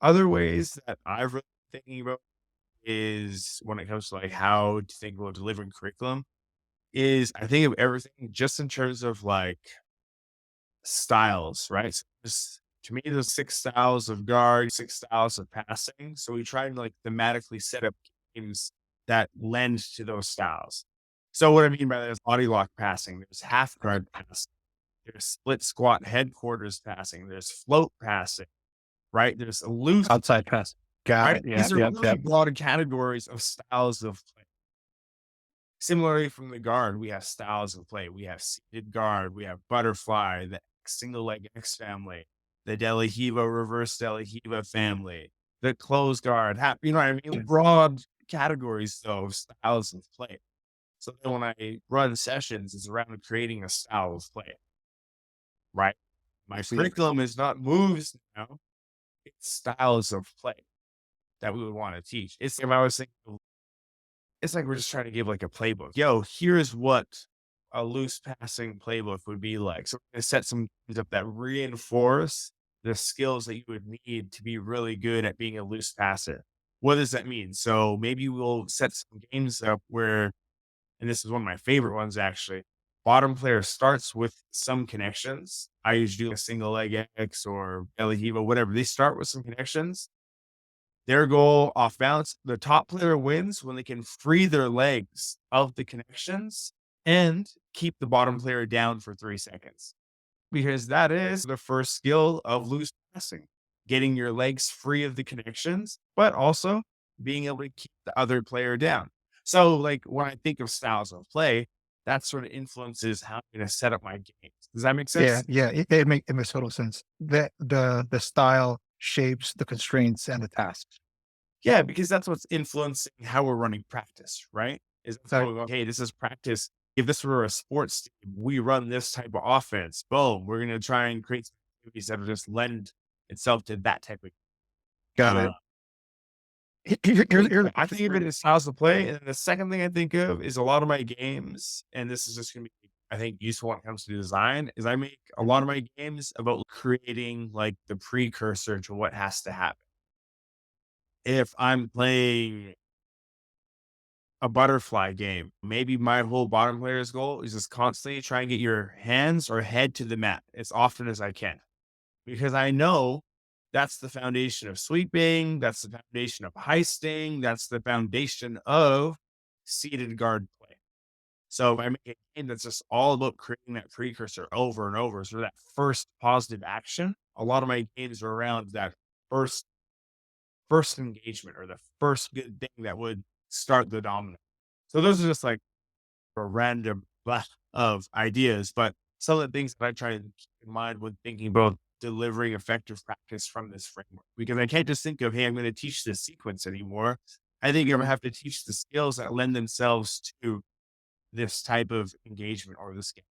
Other ways that I've really been thinking about is when it comes to like how to think about delivering curriculum is I think of everything just in terms of like styles, right? So to me, there's 6 styles of guard, 6 styles of passing. So we try to like thematically set up games that lend to those styles. So what I mean by that is body lock passing. There's half guard passing. There's split squat headquarters passing. There's float passing, right? There's a loose, Outside pass. Got right? it. Yeah, These are yeah, really yeah. broad categories of styles of play. Similarly, from the guard, we have styles of play. We have seated guard, we have butterfly, the single leg X family, the Delahiva reverse Delahiva family, the closed guard. You know what I mean? Broad categories though, of styles of play. So then when I run sessions, it's around creating a style of play, right? I My see. curriculum is not moves now; it's styles of play that we would want to teach. It's if I was thinking it's like we're just trying to give like a playbook. Yo, here's what a loose passing playbook would be like. So we're gonna set some things up that reinforce the skills that you would need to be really good at being a loose passer. What does that mean? So maybe we'll set some games up where, and this is one of my favorite ones actually. Bottom player starts with some connections. I usually do a single leg X or belly heave or whatever. They start with some connections, their goal off balance, the top player wins when they can free their legs of the connections and keep the bottom player down for 3 seconds. Because that is the first skill of loose passing, getting your legs free of the connections, but also being able to keep the other player down. So, like when I think of styles of play, that sort of influences how I'm going to set up my games. Does that make Yeah, sense? yeah. It makes total sense. The style shapes the constraints and the tasks. Yeah, because that's what's influencing how we're running practice, right? Is that's how Right. we go, hey, this is practice. If this were a sports team, we run this type of offense. Boom. We're gonna try and create some activities that will just lend itself to that type of Got uh it. Here's so here's yeah, I think of it as styles to play. And then the second thing I think of is a lot of my games, and this is just gonna be, I think, useful when it comes to design, is I make a lot of my games about creating like the precursor to what has to happen. If I'm playing a butterfly game. Maybe my whole bottom player's goal is just constantly try and get your hands or head to the mat as often as I can because I know that's the foundation of sweeping. That's the foundation of heisting. That's the foundation of seated guard play. So if I make a game that's just all about creating that precursor over and over. So that first positive action, a lot of my games are around that first first engagement or the first good thing that would start the dominant. So those are just like a random blast of ideas, but some of the things that I try to keep in mind when thinking about delivering effective practice from this framework, because I can't just think of, hey, I'm going to teach this sequence anymore. I think I'm going to have to teach the skills that lend themselves to this type of engagement or this game.